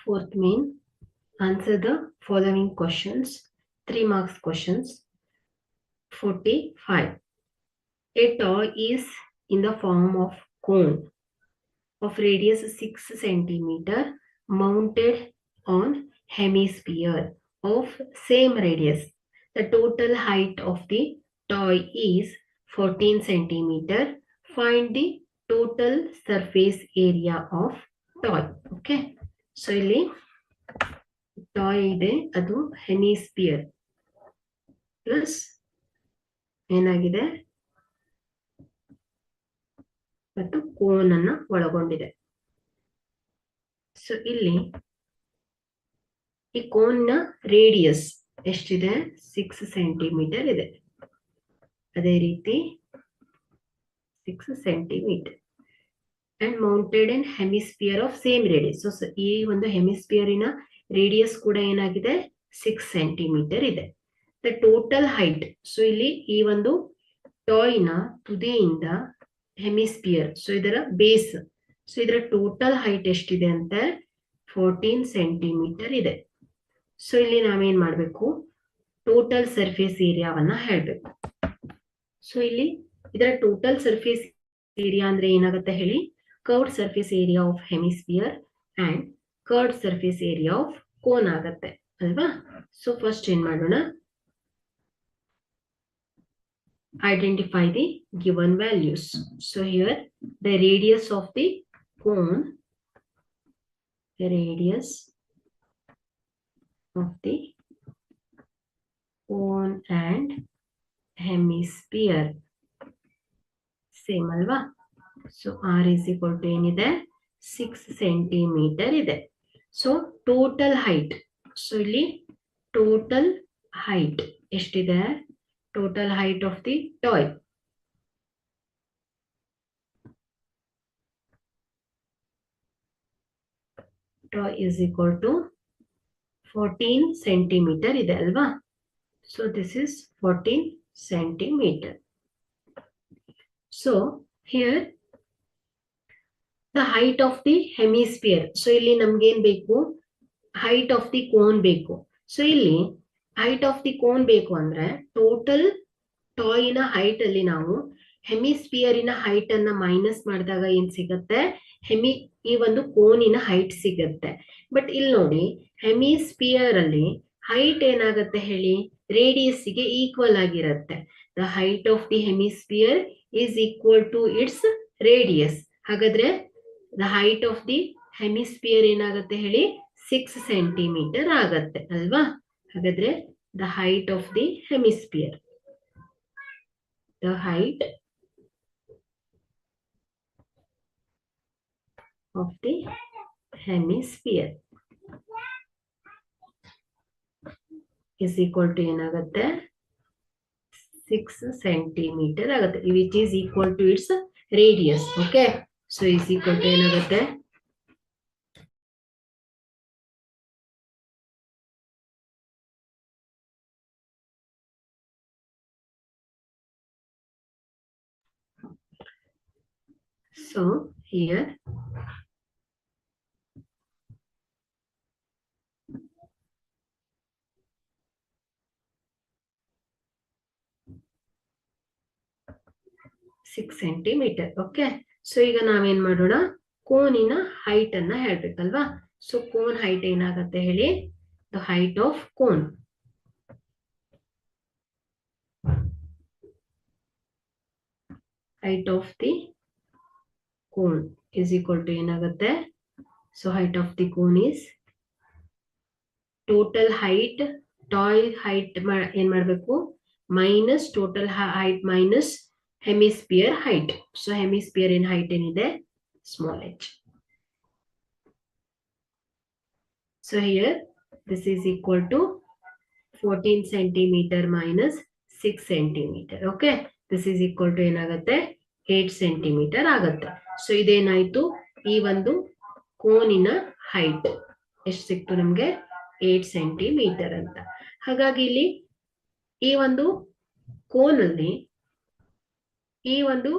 Fourth main, answer the following questions. 3 marks questions. 45. A toy is in the form of cone of radius 6 centimeter mounted on hemisphere of same radius. The total height of the toy is 14 centimeter. Find the total surface area of toy. Okay. So ಇಲ್ಲಿ toy ಇದೆ, ಅದು hemisphere plus ಏನಾಗಿದೆ ಮತ್ತು cone ಅನ್ನ ಒಳಗೊಂಡಿದೆ. So ಇಲ್ಲಿ ಈ cone ನ ರೇಡಿಯಸ್ ಎಷ್ಟಿದೆ? 6 ಸೆಂಟಿಮೀಟರ್ ಇದೆ. ಅದೇ ರೀತಿ 6 centimetre and mounted in hemisphere of same radius. So ಈ ಒಂದು ಹೆಮಿಸ್ಪಿಯರಿನ ರೇಡಿಯಸ್ ಕೂಡ ಏನಾಗಿದೆ? 6 ಸೆಂಟಿಮೀಟರ್ ಇದೆ. ದ ಟೋಟಲ್ ಹೈಟ್, ಸೊ ಇಲ್ಲಿ ಈ ಒಂದು ಟಾಯ್ ನ ತುದಿಯಿಂದ ಹೆಮಿಸ್ಪಿಯರ್, ಸೊ ಇದರ ಬೇಸ್, ಸೊ ಇದರ ಟೋಟಲ್ ಹೈಟ್ ಎಷ್ಟಿದೆ ಅಂತ 14 ಸೆಂಟಿಮೀಟರ್ ಇದೆ. ಸೊ ಇಲ್ಲಿ ನಾವೇನ್ ಮಾಡ್ಬೇಕು? ಟೋಟಲ್ ಸರ್ಫೇಸ್ ಏರಿಯಾವನ್ನ ಹೇಳ್ಬೇಕು. ಸೊ ಇಲ್ಲಿ ಇದರ ಟೋಟಲ್ ಸರ್ಫೇಸ್ ಏರಿಯಾ ಅಂದ್ರೆ ಏನಾಗುತ್ತೆ ಹೇಳಿ? Curved surface area of hemisphere and curved surface area of cone ಆಗತ್ತೆ ಅಲ್ವಾ? ಸೊ ಫಸ್ಟ್ ಏನ್ ಮಾಡೋಣ? Identify the given values. So here the radius of the cone, the radius of the cone and hemisphere same alva. So r is equal to ಏನಿದೆ? 6 centimeter ಇದೆ. So total height, so ಇಲ್ಲಿ total height ಎಷ್ಟಿದೆ? Total height of the toy. Toy is equal to 14 centimeter ಇದೆ ಅಲ್ವಾ? So this is 14 centimeter. So here the height of the hemisphere. So ಇಲ್ಲಿ ನಮ್ಗೇನ್ ಬೇಕು? Height of the cone ಬೇಕು. So ಇಲ್ಲಿ height of the cone ಬೇಕು ಅಂದ್ರೆ total ಟಾಯ್ನ height ಅಲ್ಲಿ ನಾವು ಹೆಮಿಸ್ಪಿಯರಿನ ಹೈಟ್ ಅನ್ನ ಮೈನಸ್ ಮಾಡಿದಾಗ ಏನ್ ಸಿಗತ್ತೆ? ಈ ಒಂದು ಕೋನಿನ ಹೈಟ್ ಸಿಗತ್ತೆ. ಬಟ್ ಇಲ್ಲಿ ನೋಡಿ, ಹೆಮಿಸ್ಪಿಯರ್ ಅಲ್ಲಿ ಹೈಟ್ ಏನಾಗತ್ತೆ ಹೇಳಿ? ರೇಡಿಯಸ್ ಗೆ ಈಕ್ವಲ್ ಆಗಿರತ್ತೆ. The height of the hemisphere is equal to its radius. ಹಾಗಾದ್ರೆ the height of the hemisphere ಏನಾಗತ್ತೆ ಹೇಳಿ? 6 ಸೆಂಟಿಮೀಟರ್ ಆಗತ್ತೆ ಅಲ್ವಾ? ಹಾಗಾದ್ರೆ the height of the hemisphere, the height of the hemisphere is equal to ಏನಾಗುತ್ತೆ? 6 centimeter ಆಗುತ್ತೆ, which is equal to its radius. Okay, so is equal to ಏನಾಗುತ್ತೆ? So here six centimetre. Okay, so ಈಗ ನಾವೇನ್ ಮಾಡೋಣ? ಕೋನಿನ height ಅನ್ನ ಹೇಳ್ಬೇಕಲ್ವಾ? So cone height ಏನಾಗತ್ತೆ ಹೇಳಿ? The height of cone, height of the cone is equal to ಏನಾಗುತ್ತೆ? So height of the cone is total height, toy height ಏನ್ ಮಾಡ್ಬೇಕು? Minus total height minus hemisphere height. So hemisphere in height ಏನಿದೆ? Small h. So here this is equal to 14 centimeter minus 6 centimeter. Okay, this is equal to ಏನಾಗುತ್ತೆ? 8 centimeter ಆಗುತ್ತೆ. So ಇದೇನಾಯ್ತು? ಈ ಒಂದು ಕೋನಿನ height ಎಷ್ಟು ಸಿಕ್ತು ನಮ್ಗೆ? 8 ಸೆಂಟಿಮೀಟರ್ ಅಂತ. ಹಾಗಾಗಿ ಇಲ್ಲಿ ಈ ಒಂದು ಕೋನ್ ಅಲ್ಲಿ ಈ ಒಂದು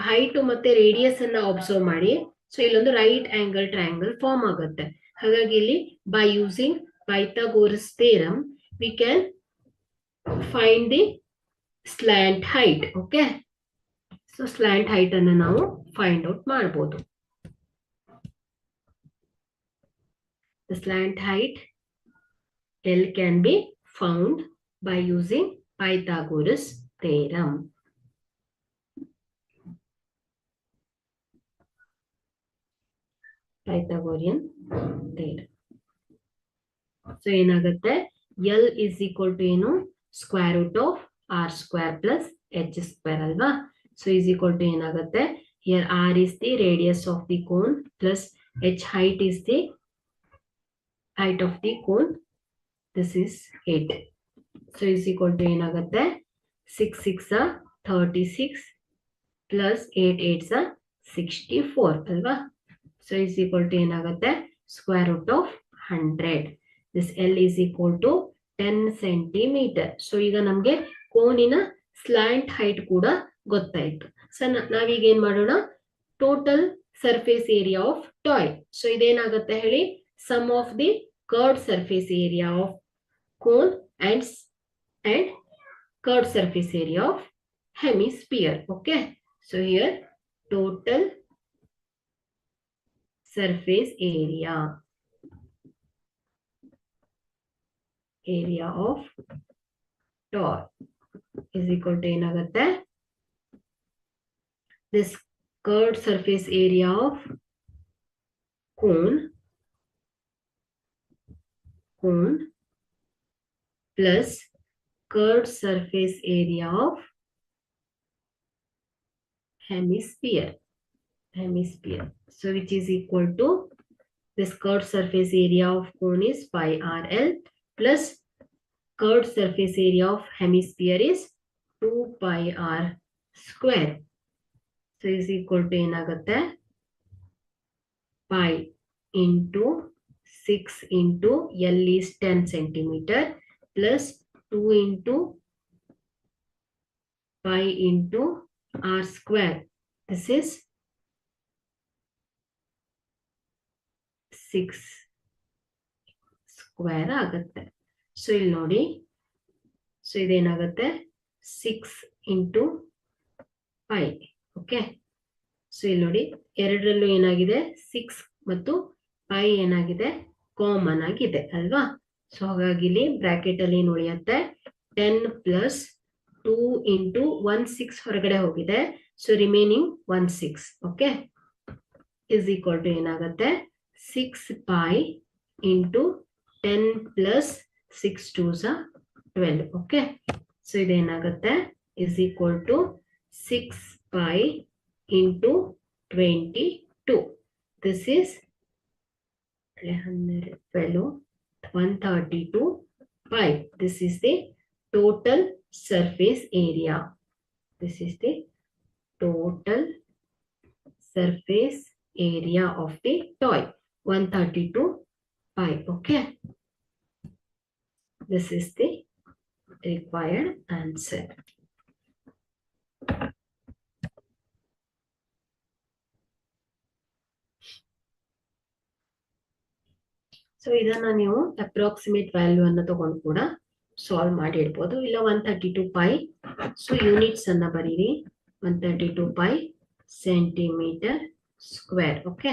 ಹೈಟ್ ಮತ್ತೆ ರೇಡಿಯಸ್ ಅನ್ನ ಅಬ್ಸರ್ವ್ ಮಾಡಿ ಸೊ ಇಲ್ಲೊಂದು ರೈಟ್ ಆಂಗಲ್ ಟ್ರಯಾಂಗಲ್ ಫಾರ್ಮ್ ಆಗುತ್ತೆ. ಹಾಗಾಗಿ ಇಲ್ಲಿ by using Pythagoras theorem we can find the slant height. Okay, so slant height ಅನ್ನು ನಾವು ಫೈಂಡ್ ಔಟ್ ಮಾಡಬಹುದು. The slant height L can be found by using Pythagoras theorem. Pythagorean theorem. So ಏನಾಗುತ್ತೆ, L is equal to ಏನು, square root of r square plus h square ಅಲ್ವಾ. So is equal to ಏನಾಗುತ್ತೆ, here r is the radius of the cone plus h height is the height of the cone. This is 8. So is equal to ಏನಾಗುತ್ತೆ, 6 6 36 plus 8 8 64 ಅಲ್ವಾ. So is equal to ಏನಾಗುತ್ತೆ, square root of 100. This L is equal to 10 centimeter. So ಈಗ ನಮಗೆ ಕೋನಿನ slant height ಕೂಡ ಗೊತ್ತಾಯ್ತು. So ನಾವೀಗ ಏನ್ ಮಾಡೋಣ, total surface area of toy. So ಇದೇನಾಗುತ್ತೆ ಹೇಳಿ, sum of the curved surface area of cone and curved surface area of hemisphere. Okay, so here total surface area of toy is equal to ಏನಾಗುತ್ತೆ, this curved surface area of cone plus curved surface area of hemisphere. So which is equal to, this curved surface area of cone is pi rl plus curved surface area of hemisphere is 2 pi r square. So is equal to ಏನಾಗುತ್ತೆ, pi into 6 into L is 10 centimeter plus 2 into pi into r square. This is 6 square ಆಗುತ್ತೆ. So ಇಲ್ಲಿ ನೋಡಿ, so ಇದೇನಾಗುತ್ತೆ 6 into pi. Okay, so ಇಲ್ಲಿ ನೋಡಿ ಎರಡರಲ್ಲೂ ಏನಾಗಿದೆ 6 ಮತ್ತು ಪೈ ಏನಾಗಿದೆ ಕಾಮನ್ ಆಗಿದೆ ಅಲ್ವಾ. ಸೊ ಹಾಗಾಗಿ ಇಲ್ಲಿ ಬ್ರಾಕೆಟ್ ಅಲ್ಲಿ ಏನು ಉಳಿಯುತ್ತೆ, 10 plus 2 into 1 6 ಹೊರಗಡೆ ಹೋಗಿದೆ. So remaining 1 6. Okay, is equal to ಏನಾಗುತ್ತೆ, 6 pi into 10 plus 6 2s 12. Okay, so ಇದೇನಾಗುತ್ತೆ, is equal to 6 pi into 22. This is 12 132 pi. This is the total surface area. This is the total surface area of the toy, 132 pi. Okay, this is the required answer. So ಇದನ್ನ ನೀವು approximate value ಅನ್ನು ತಗೊಂಡು ಕೂಡ solve ಮಾಡಿ ಇಡ್ಬೋದು. ಇಲ್ಲ 132 pi. So units ಅನ್ನ ಬರೀರಿ, 132 ಪೈ ಸೆಂಟಿಮೀಟರ್ ಸ್ಕ್ವೇರ್. ಓಕೆ.